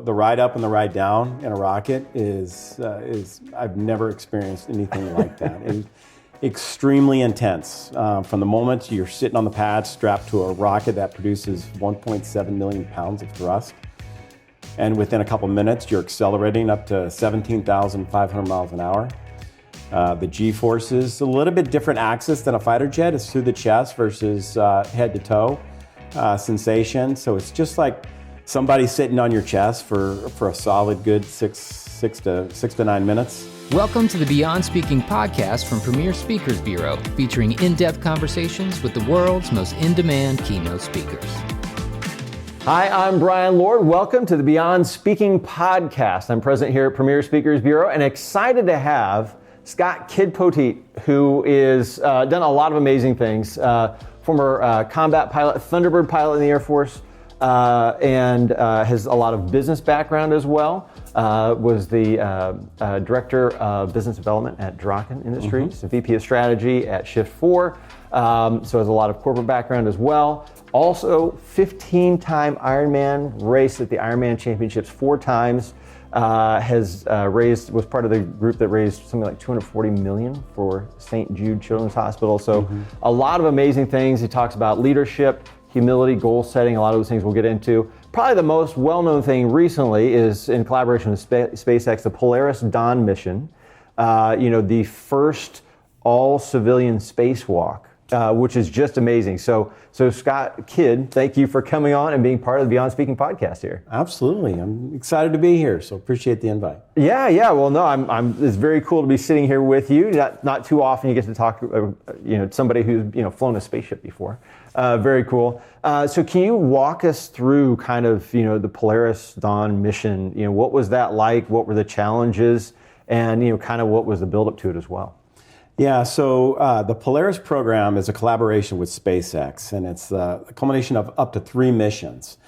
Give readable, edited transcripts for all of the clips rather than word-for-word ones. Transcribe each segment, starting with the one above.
The ride up and the ride down in a rocket is I've never experienced anything like that. It's extremely intense. From the moment you're sitting on the pad strapped to a rocket that produces 1.7 million pounds of thrust, and within a couple minutes you're accelerating up to 17,500 miles an hour. The G-forces, a little bit different axis than a fighter jet. It's through the chest versus head to toe sensation. So it's just like somebody sitting on your chest for a solid good six to 9 minutes. Welcome to the Beyond Speaking podcast from Premier Speakers Bureau, featuring in-depth conversations with the world's most in-demand keynote speakers. Hi, I'm Brian Lord. Welcome to the Beyond Speaking podcast. I'm president here at Premier Speakers Bureau and excited to have Scott Poteet, who is done a lot of amazing things. Former combat pilot, Thunderbird pilot in the Air Force, and has a lot of business background as well. Was the director of business development at Draken Industries, VP of strategy at Shift 4. So has a lot of corporate background as well. Also, 15-time Ironman, raced at the Ironman Championships 4 times. Was part of the group that raised something like $240 million for St. Jude Children's Hospital. So a lot of amazing things. He talks about leadership, humility, goal setting, a lot of those things we'll get into. Probably the most well-known thing recently is in collaboration with SpaceX, the Polaris Dawn mission. The first all-civilian spacewalk, which is just amazing. So Scott Kidd, thank you for coming on and being part of the Beyond Speaking podcast here. Absolutely, I'm excited to be here. So appreciate the invite. Yeah. Well, no, it's very cool to be sitting here with you. Not too often you get to talk, somebody who's flown a spaceship before. Very cool. So can you walk us through kind of the Polaris Dawn mission? What was that like? What were the challenges? And kind of what was the build up to it as well? Yeah, so the Polaris program is a collaboration with SpaceX, and it's a culmination of up to 3 missions.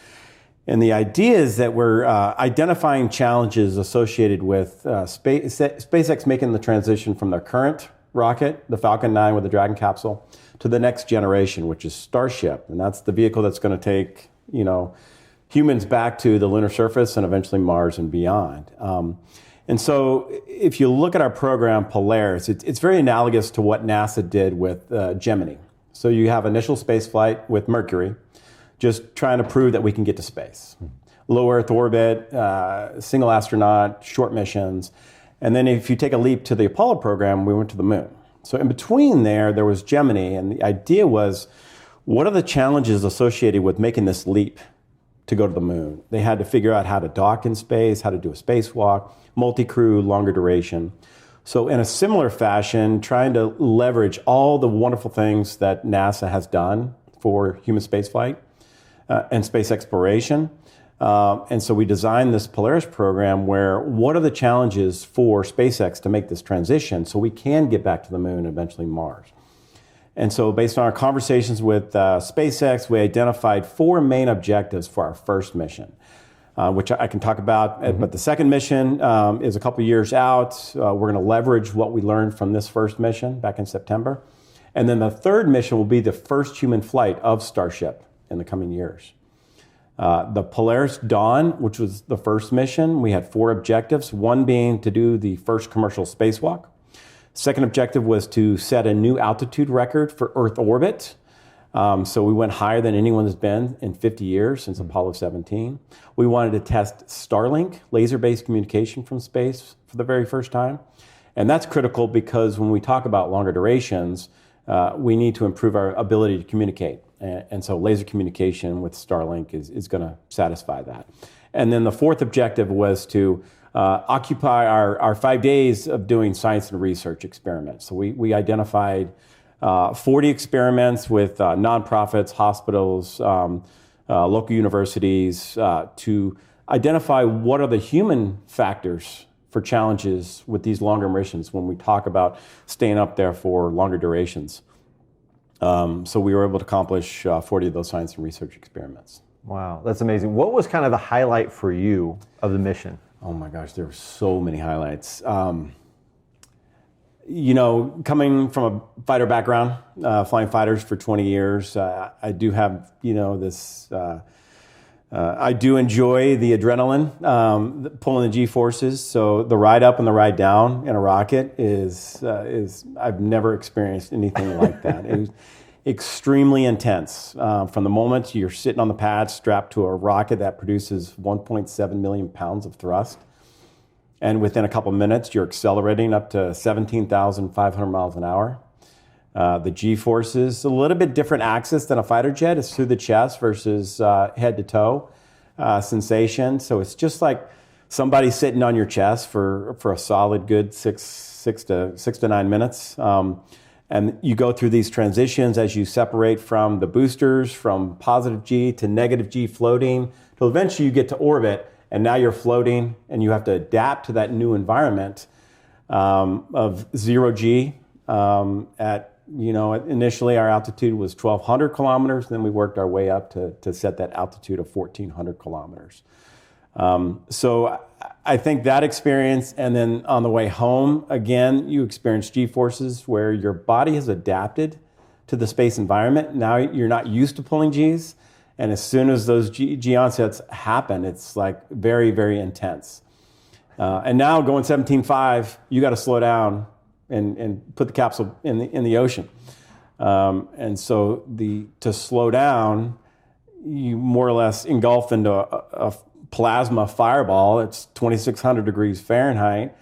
And the idea is that we're identifying challenges associated with SpaceX making the transition from their current rocket, the Falcon 9 with the Dragon capsule, to the next generation, which is Starship. And that's the vehicle that's going to take, humans back to the lunar surface and eventually Mars and beyond. And so if you look at our program, Polaris, it's very analogous to what NASA did with Gemini. So you have initial space flight with Mercury, just trying to prove that we can get to space. Low Earth orbit, single astronaut, short missions. And then if you take a leap to the Apollo program, we went to the moon. So in between there was Gemini, and the idea was, what are the challenges associated with making this leap to go to the moon? They had to figure out how to dock in space, how to do a spacewalk, multi-crew, longer duration. So in a similar fashion, trying to leverage all the wonderful things that NASA has done for human spaceflight and space exploration. And so we designed this Polaris program where what are the challenges for SpaceX to make this transition so we can get back to the moon and eventually Mars. And so based on our conversations with SpaceX, we identified 4 main objectives for our first mission, which I can talk about. But the second mission is a couple years out. We're going to leverage what we learned from this first mission back in September. And then the third mission will be the first human flight of Starship in the coming years. The Polaris Dawn, which was the first mission, we had 4 objectives, one being to do the first commercial spacewalk. Second objective was to set a new altitude record for Earth orbit. So we went higher than anyone has been in 50 years since Apollo 17. We wanted to test Starlink, laser-based communication from space for the very first time. And that's critical because when we talk about longer durations, we need to improve our ability to communicate. And so laser communication with Starlink is going to satisfy that. And then the fourth objective was to occupy our 5 days of doing science and research experiments. So we identified 40 experiments with nonprofits, hospitals, local universities to identify what are the human factors for challenges with these longer missions when we talk about staying up there for longer durations. So we were able to accomplish 40 of those science and research experiments. Wow, that's amazing. What was kind of the highlight for you of the mission? Oh my gosh, there were so many highlights. Coming from a fighter background, flying fighters for 20 years, I do have, this I do enjoy the adrenaline, pulling the G-forces. So the ride up and the ride down in a rocket is I've never experienced anything like that. It was extremely intense. From the moment you're sitting on the pad strapped to a rocket that produces 1.7 million pounds of thrust, and within a couple minutes you're accelerating up to 17,500 miles an hour. The G-forces, a little bit different axis than a fighter jet. It's through the chest versus head to toe sensation. So it's just like somebody sitting on your chest for a solid good six to 9 minutes. And you go through these transitions as you separate from the boosters, from positive G to negative G floating, till eventually you get to orbit, and now you're floating, and you have to adapt to that new environment of 0 G at, initially our altitude was 1,200 kilometers. Then we worked our way up to set that altitude of 1,400 kilometers. So I think that experience, and then on the way home, again, you experience G-forces where your body has adapted to the space environment. Now you're not used to pulling Gs. And as soon as those G onsets happen, it's like very, very intense. And now going 17.5, you got to slow down and put the capsule in the ocean. And so to slow down, you more or less engulf into a plasma fireball. It's 2,600 degrees Fahrenheit,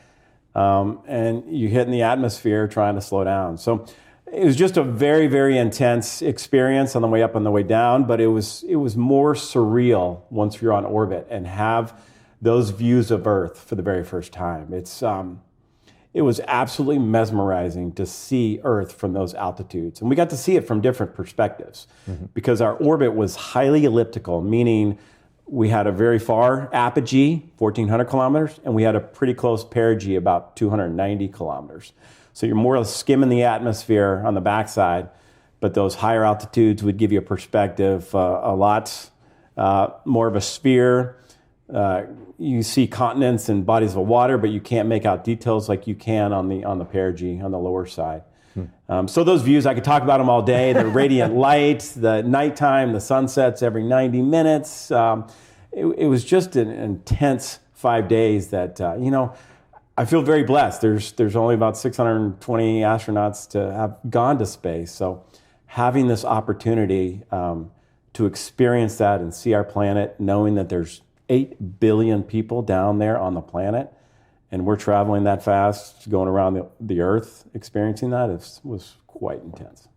and you hit in the atmosphere trying to slow down. So it was just a very, very intense experience on the way up and the way down, but it was more surreal once you're on orbit and have those views of Earth for the very first time. It was absolutely mesmerizing to see Earth from those altitudes. And we got to see it from different perspectives because our orbit was highly elliptical, meaning we had a very far apogee, 1,400 kilometers, and we had a pretty close perigee, about 290 kilometers. So you're more or less skimming the atmosphere on the backside, but those higher altitudes would give you a perspective, a lot more of a sphere. You see continents and bodies of water, but you can't make out details like you can on the perigee on the lower side. So those views, I could talk about them all day. The radiant light, the nighttime, the sunsets every 90 minutes. It was just an intense 5 days that, I feel very blessed. There's only about 620 astronauts to have gone to space. So having this opportunity to experience that and see our planet, knowing that there's 8 billion people down there on the planet, and we're traveling that fast, going around the Earth, experiencing that, was quite intense.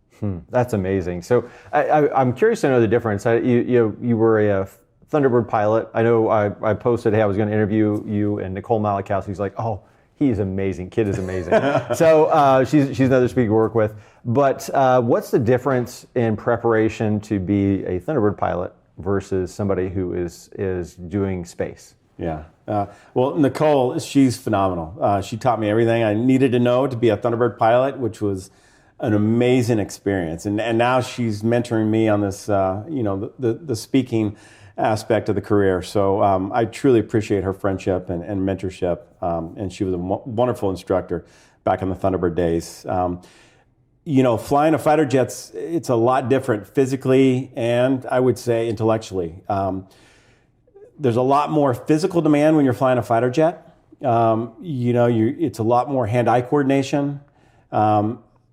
That's amazing. So I'm curious to know the difference. You were a Thunderbird pilot. I know I posted, hey, I was going to interview you and Nicole Malachowski's like, oh, he's amazing. Kid is amazing. So she's another speaker to work with. But what's the difference in preparation to be a Thunderbird pilot versus somebody who is doing space? Yeah. Well, Nicole, she's phenomenal. She taught me everything I needed to know to be a Thunderbird pilot, which was an amazing experience. And now she's mentoring me on this, the speaking aspect of the career. So I truly appreciate her friendship and mentorship. And she was a wonderful instructor back in the Thunderbird days. Flying a fighter jet's, it's a lot different physically and I would say intellectually. There's a lot more physical demand when you're flying a fighter jet. It's a lot more hand-eye coordination.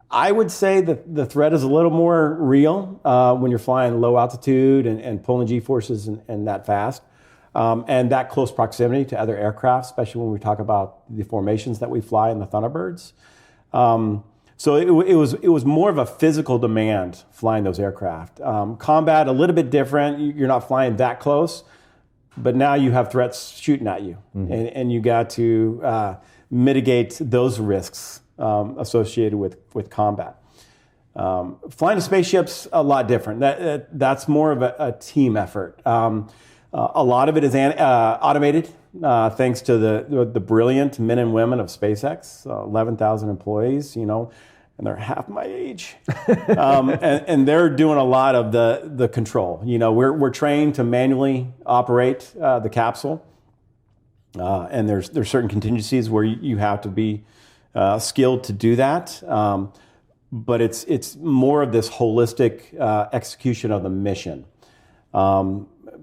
I would say that the threat is a little more real when you're flying low altitude and pulling G-forces and that fast. And that close proximity to other aircraft, especially when we talk about the formations that we fly in the Thunderbirds. So it was more of a physical demand flying those aircraft. Combat, a little bit different. You're not flying that close, but now you have threats shooting at you, and you got to mitigate those risks associated with combat. Flying a spaceship's a lot different. That's more of a team effort. A lot of it is automated, thanks to the brilliant men and women of SpaceX, 11,000 employees, and they're half my age. And they're doing a lot of the control. We're trained to manually operate the capsule. And there's certain contingencies where you have to be skilled to do that. But it's more of this holistic execution of the mission.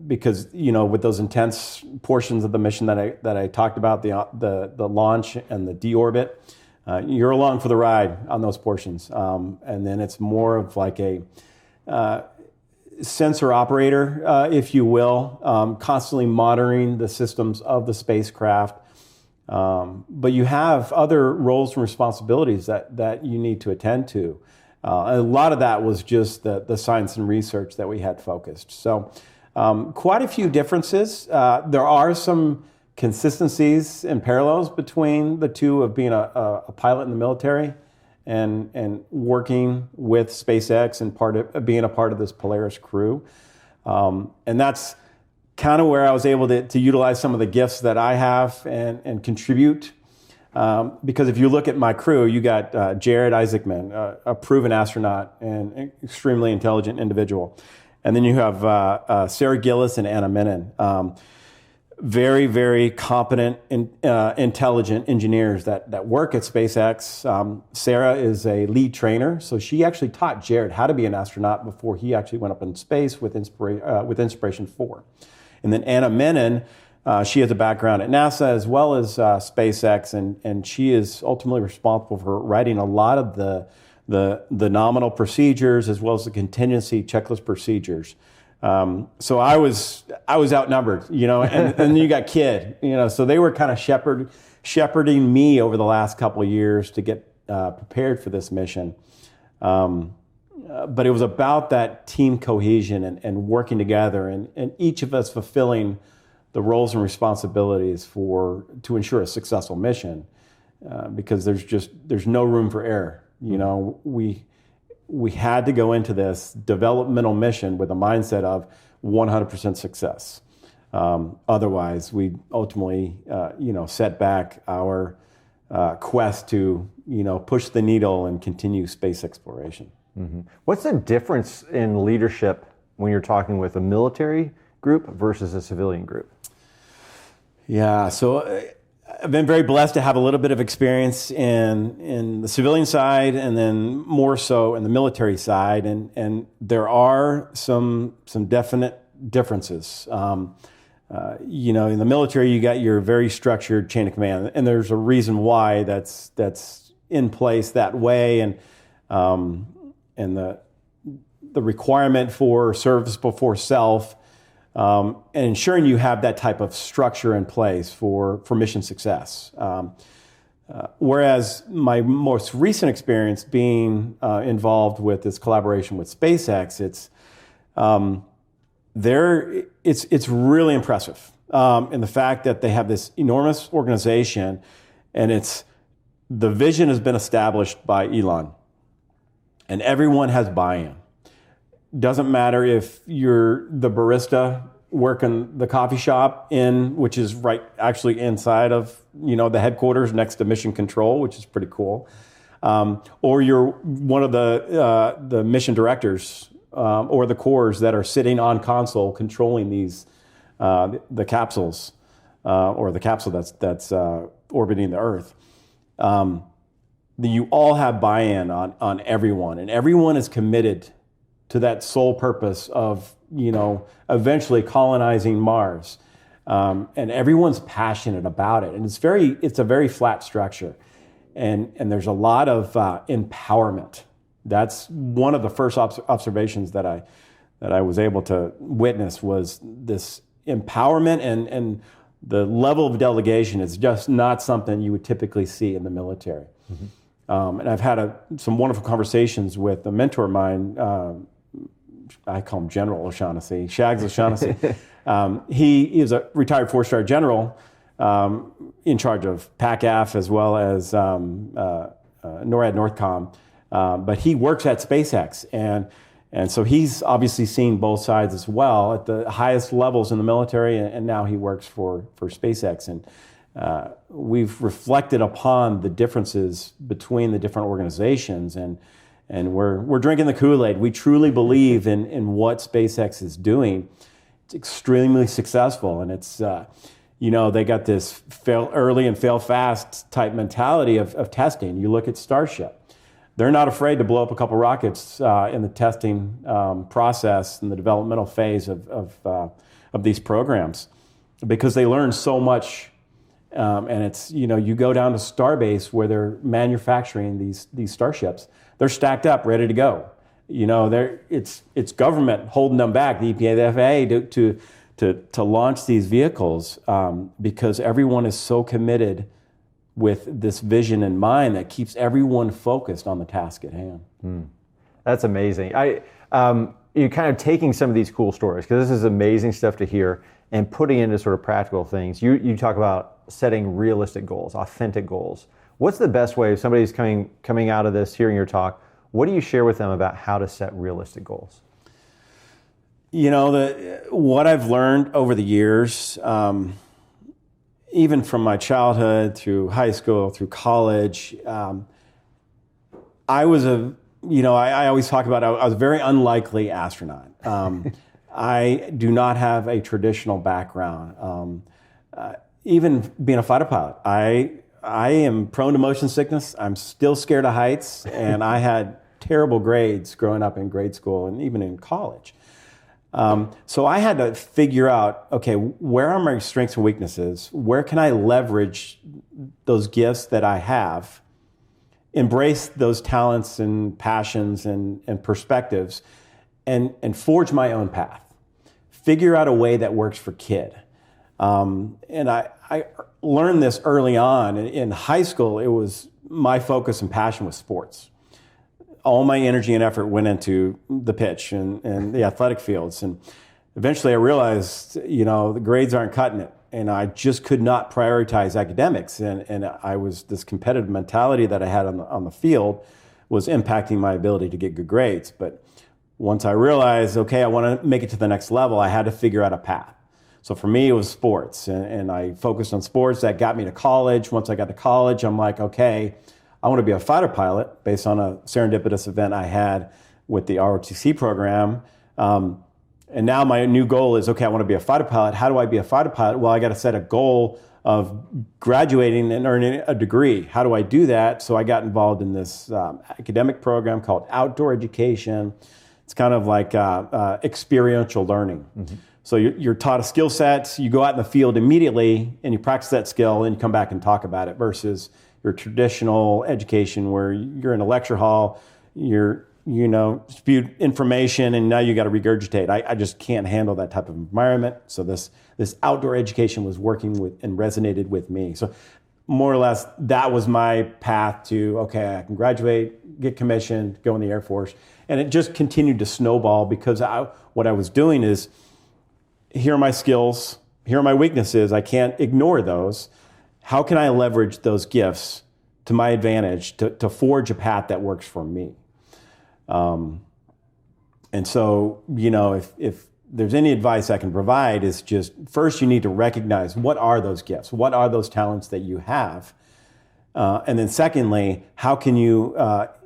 because with those intense portions of the mission that I talked about, the launch and the deorbit, you're along for the ride on those portions, and then it's more of like a sensor operator, if you will, constantly monitoring the systems of the spacecraft. But you have other roles and responsibilities that you need to attend to. A lot of that was just the science and research that we had focused. So quite a few differences. There are some consistencies and parallels between the two of being a pilot in the military and working with SpaceX and being a part of this Polaris crew. And that's kind of where I was able to utilize some of the gifts that I have and contribute. Because if you look at my crew, you got Jared Isaacman, a proven astronaut and an extremely intelligent individual. And then you have Sarah Gillis and Anna Menon. Very, very competent, intelligent engineers that work at SpaceX. Sarah is a lead trainer, so she actually taught Jared how to be an astronaut before he actually went up in space with Inspiration 4. And then Anna Menon, she has a background at NASA as well as SpaceX, and she is ultimately responsible for writing a lot of the nominal procedures as well as the contingency checklist procedures. So I was outnumbered, and then you got Kid, so they were kind of shepherding me over the last couple of years to get prepared for this mission. But it was about that team cohesion and working together and each of us fulfilling the roles and responsibilities to ensure a successful mission, because there's no room for error. We had to go into this developmental mission with a mindset of 100% success. Otherwise, we ultimately, set back our quest to, push the needle and continue space exploration. Mm-hmm. What's the difference in leadership when you're talking with a military group versus a civilian group? Yeah, so I've been very blessed to have a little bit of experience in the civilian side and then more so in the military side, and there are some definite differences. In the military, you got your very structured chain of command, and there's a reason why that's in place that way, and the requirement for service before self. And ensuring you have that type of structure in place for mission success. Whereas my most recent experience being involved with this collaboration with SpaceX, it's really impressive in the fact that they have this enormous organization, and the vision has been established by Elon, and everyone has buy-in. Doesn't matter if you're the barista working the coffee shop which is right actually inside of the headquarters next to Mission Control, which is pretty cool, or you're one of the mission directors or the cores that are sitting on console controlling these the capsules or the capsule that's orbiting the Earth. You all have buy-in on everyone, and everyone is committed to that sole purpose of, eventually colonizing Mars. And everyone's passionate about it. And it's a very flat structure. And there's a lot of empowerment. That's one of the first observations that I was able to witness was this empowerment, and the level of delegation is just not something you would typically see in the military. Mm-hmm. And I've had some wonderful conversations with a mentor of mine, I call him General O'Shaughnessy, Shags O'Shaughnessy. He is a retired 4-star general in charge of PACAF as well as NORAD Northcom. But he works at SpaceX. And so he's obviously seen both sides as well at the highest levels in the military. And now he works for SpaceX. And we've reflected upon the differences between the different organizations. And we're drinking the Kool-Aid. We truly believe in what SpaceX is doing. It's extremely successful, and it's they got this fail early and fail fast type mentality of testing. You look at Starship; they're not afraid to blow up a couple rockets in the testing process and the developmental phase of of these programs because they learn so much. And it's, you go down to Starbase where they're manufacturing these starships. They're stacked up, ready to go. It's government holding them back, the EPA, the FAA, to launch these vehicles because everyone is so committed with this vision in mind that keeps everyone focused on the task at hand. That's amazing. You're kind of taking some of these cool stories, because this is amazing stuff to hear, and putting into sort of practical things. You talk about setting realistic goals, authentic goals. What's the best way if somebody's coming out of this, hearing your talk, what do you share with them about how to set realistic goals? What I've learned over the years, even from my childhood through high school, through college, I was I always talk about I was a very unlikely astronaut. I do not have a traditional background. Even being a fighter pilot, I am prone to motion sickness. I'm still scared of heights, and I had terrible grades growing up in grade school and even in college. So I had to figure out, okay, where are my strengths and weaknesses? Where can I leverage those gifts that I have, embrace those talents and passions and perspectives, and forge my own path? Figure out a way that works for kid. And I learned this early on. In high school, it was my focus and passion was sports. All my energy and effort went into the pitch and the athletic fields. And eventually I realized, the grades aren't cutting it. And I just could not prioritize academics. And I was, this competitive mentality that I had on the field was impacting my ability to get good grades. But once I realized, okay, I want to make it to the next level, I had to figure out a path. So for me, it was sports. And I focused on sports. That got me to college. Once I got to college, I'm like, okay, I want to be a fighter pilot based on a serendipitous event I had with the ROTC program. And now my new goal is, okay, I want to be a fighter pilot. How do I be a fighter pilot? Well, I got to set a goal of graduating and earning a degree. How do I do that? So I got involved in this academic program called outdoor education. It's kind of like experiential learning. Mm-hmm. So you're taught a skill set, you go out in the field immediately and you practice that skill and you come back and talk about it, versus your traditional education where you're in a lecture hall, you're spewed information and now you got to regurgitate. I just can't handle that type of environment. So this outdoor education was working with and resonated with me. So more or less that was my path to, okay, I can graduate, get commissioned, go in the Air Force. And it just continued to snowball because what I was doing is, here are my skills, here are my weaknesses, I can't ignore those. How can I leverage those gifts to my advantage to forge a path that works for me? And so, if there's any advice I can provide, is just first you need to recognize what are those gifts, what are those talents that you have, and then secondly, how can you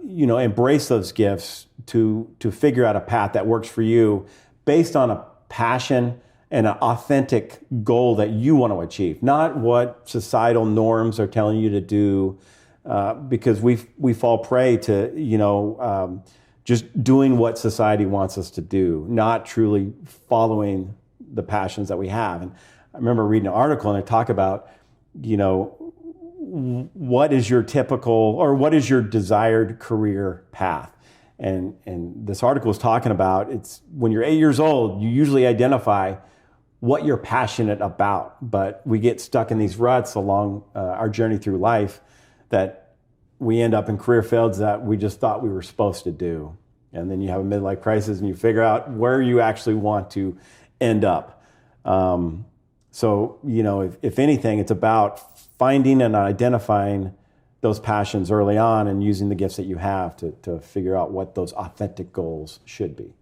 embrace those gifts to figure out a path that works for you based on a passion and an authentic goal that you want to achieve, not what societal norms are telling you to do, because we fall prey to just doing what society wants us to do, not truly following the passions that we have. And I remember reading an article and they talk about, what is your typical or what is your desired career path? And this article is talking about, it's when you're 8 years old, you usually identify what you're passionate about, but we get stuck in these ruts along our journey through life that we end up in career fields that we just thought we were supposed to do. And then you have a midlife crisis and you figure out where you actually want to end up. So, if anything, it's about finding and identifying those passions early on and using the gifts that you have to figure out what those authentic goals should be.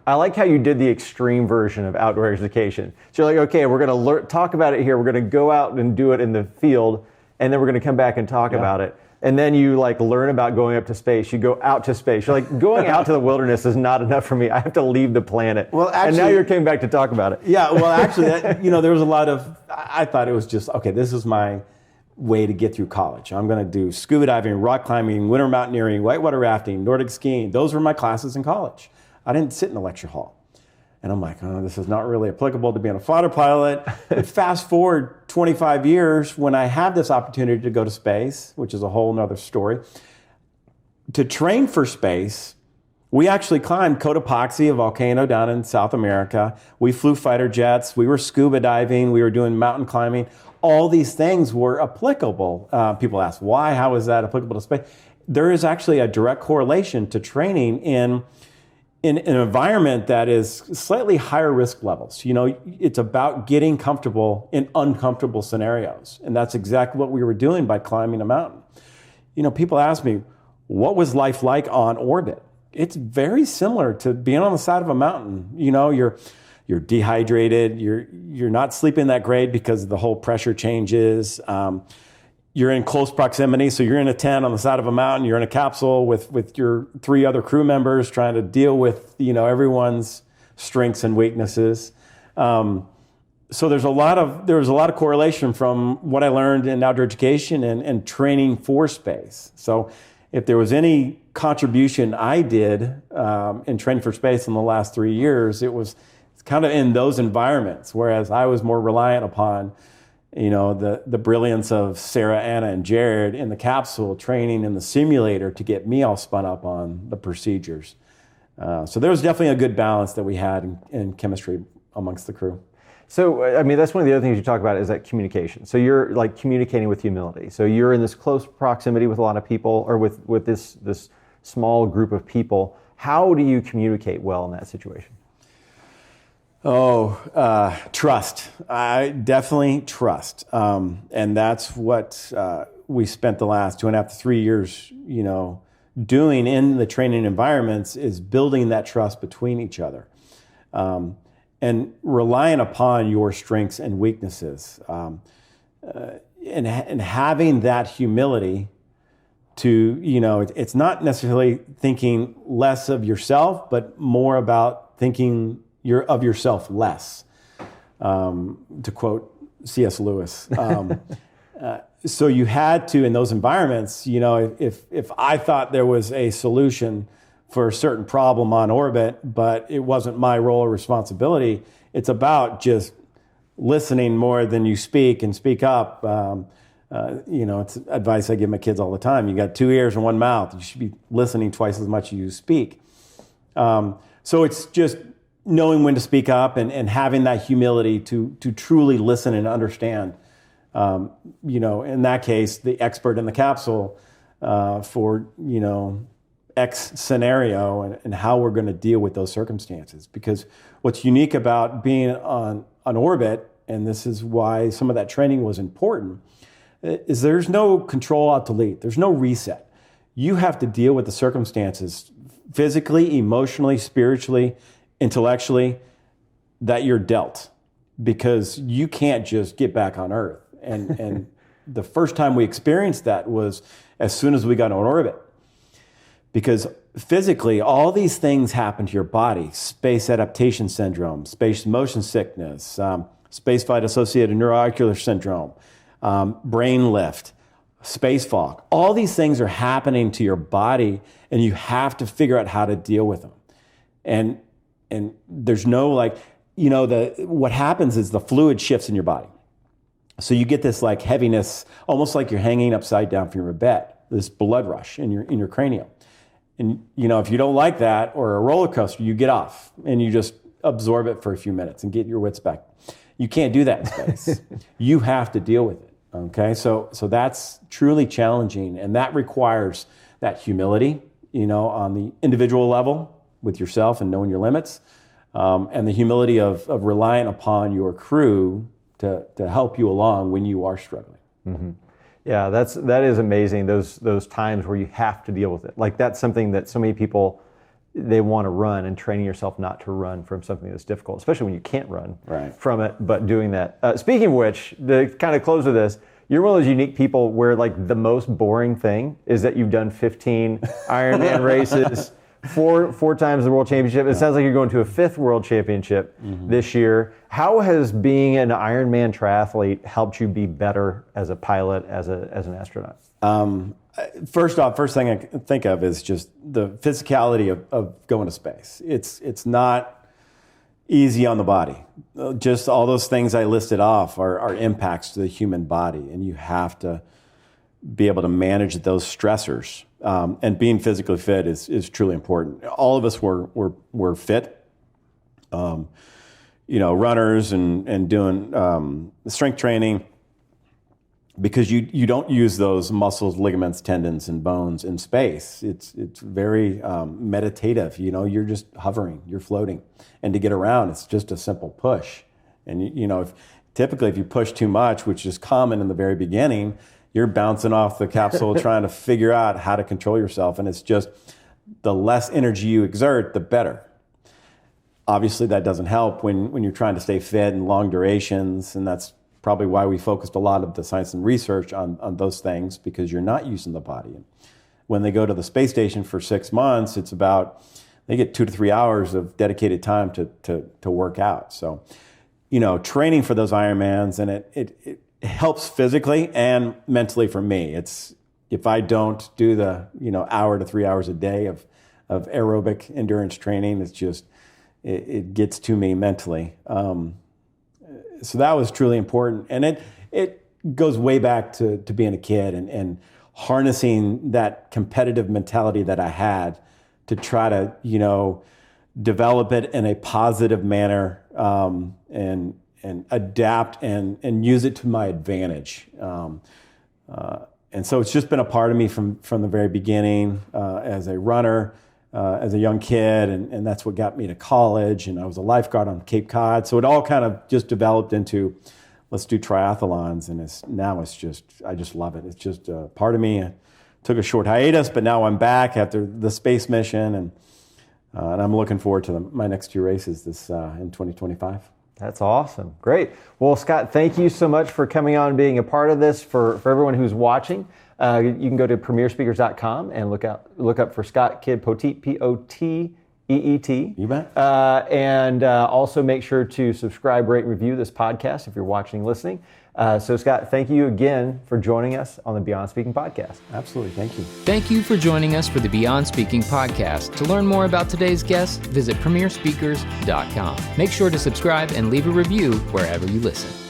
I like how you did the extreme version of outdoor education. So you're like, okay, we're going to talk about it here. We're going to go out and do it in the field, and then we're going to come back and talk about it. And then you learn about going up to space. You go out to space. You're like, going out to the wilderness is not enough for me. I have to leave the planet. Well, actually, and now you're coming back to talk about it. Yeah, well, actually, there was a lot of, I thought it was just, okay, this is my way to get through college. I'm going to do scuba diving, rock climbing, winter mountaineering, whitewater rafting, Nordic skiing. Those were my classes in college. I didn't sit in a lecture hall. And I'm like, oh, this is not really applicable to being a fighter pilot. But fast forward 25 years when I have this opportunity to go to space, which is a whole nother story. To train for space, we actually climbed Cotopaxi, a volcano down in South America. We flew fighter jets. We were scuba diving. We were doing mountain climbing. All these things were applicable. People ask, why? How is that applicable to space? There is actually a direct correlation to training in an environment that is slightly higher risk levels. It's about getting comfortable in uncomfortable scenarios. And that's exactly what we were doing by climbing a mountain. People ask me, what was life like on orbit? It's very similar to being on the side of a mountain. You're dehydrated. You're not sleeping that great because the whole pressure changes. You're in close proximity, so you're in a tent on the side of a mountain. You're in a capsule with your 3 other crew members trying to deal with everyone's strengths and weaknesses. So there was a lot of correlation from what I learned in outdoor education and training for space. So if there was any contribution I did in training for space in the last 3 years, it's kind of in those environments, whereas I was more reliant upon the brilliance of Sarah, Anna, and Jared in the capsule training in the simulator to get me all spun up on the procedures. So there was definitely a good balance that we had in chemistry amongst the crew. So, that's one of the other things you talk about is that communication. So you're like communicating with humility. So you're in this close proximity with a lot of people, or with this small group of people. How do you communicate well in that situation? Trust. I definitely trust. And that's what we spent the last 2.5 to 3 years, doing in the training environments, is building that trust between each other. And relying upon your strengths and weaknesses. And having that humility to, it's not necessarily thinking less of yourself, but more about thinking of yourself less, to quote C.S. Lewis. So you had to, in those environments, if I thought there was a solution for a certain problem on orbit, but it wasn't my role or responsibility, it's about just listening more than you speak and speak up. It's advice I give my kids all the time. You got 2 ears and 1 mouth. You should be listening twice as much as you speak. So it's just knowing when to speak up and having that humility to truly listen and understand. In that case, the expert in the capsule for X scenario and how we're going to deal with those circumstances. Because what's unique about being on orbit, and this is why some of that training was important, is there's no control alt delete. There's no reset. You have to deal with the circumstances physically, emotionally, spiritually, intellectually that you're dealt, because you can't just get back on Earth. And the first time we experienced that was as soon as we got on orbit. Because physically, all these things happen to your body: space adaptation syndrome, space motion sickness, spaceflight associated neuroocular syndrome, brain lift, space fog. All these things are happening to your body, and you have to figure out how to deal with them. And there's no what happens is the fluid shifts in your body. So you get this heaviness, almost like you're hanging upside down from your bed, this blood rush in your cranium. And, if you don't like that, or a roller coaster, you get off and you just absorb it for a few minutes and get your wits back. You can't do that in space. You have to deal with it. Okay. So that's truly challenging. And that requires that humility, on the individual level with yourself and knowing your limits, and the humility of relying upon your crew to help you along when you are struggling. Mm-hmm. Yeah, that is amazing. Those times where you have to deal with it. That's something that so many people, they want to run, and training yourself not to run from something that's difficult, especially when you can't run from it, but doing that. Speaking of which, to kind of close with this, you're one of those unique people where the most boring thing is that you've done 15 Ironman races, four times the world championship. It sounds like you're going to a 5th world championship this year. How has being an Ironman triathlete helped you be better as a pilot, as an astronaut? First thing I can think of is just the physicality of going to space. It's not, easy on the body. Just all those things I listed off are impacts to the human body, and you have to be able to manage those stressors. And being physically fit is truly important. All of us were fit, runners and doing strength training, because you don't use those muscles, ligaments, tendons, and bones in space. It's very meditative. You're just hovering, you're floating, and to get around, it's just a simple push. And if you push too much, which is common in the very beginning, you're bouncing off the capsule trying to figure out how to control yourself. And it's just the less energy you exert, the better. Obviously, that doesn't help when you're trying to stay fit in long durations, and that's probably why we focused a lot of the science and research on those things, because you're not using the body. When they go to the space station for 6 months, it's about, they get 2 to 3 hours of dedicated time to work out. So, training for those Ironmans, and it helps physically and mentally for me. It's, if I don't do the, hour to 3 hours a day of aerobic endurance training, it's just, it gets to me mentally. So that was truly important. And it goes way back to being a kid and harnessing that competitive mentality that I had to try to, develop it in a positive manner, and adapt and use it to my advantage. And so it's just been a part of me from the very beginning, as a runner, as a young kid, and that's what got me to college. And I was a lifeguard on Cape Cod. So it all kind of just developed into, let's do triathlons. And I just love it. It's just a part of me. I took a short hiatus, but now I'm back after the space mission, and I'm looking forward to my next 2 races in 2025. That's awesome. Great. Well, Scott, thank you so much for coming on and being a part of this. For everyone who's watching, you can go to premierspeakers.com and look up for Scott Poteet, Poteet. You bet. And also make sure to subscribe, rate, and review this podcast if you're watching, listening. So Scott, thank you again for joining us on the Beyond Speaking podcast. Absolutely. Thank you. Thank you for joining us for the Beyond Speaking podcast. To learn more about today's guest, visit premierspeakers.com. Make sure to subscribe and leave a review wherever you listen.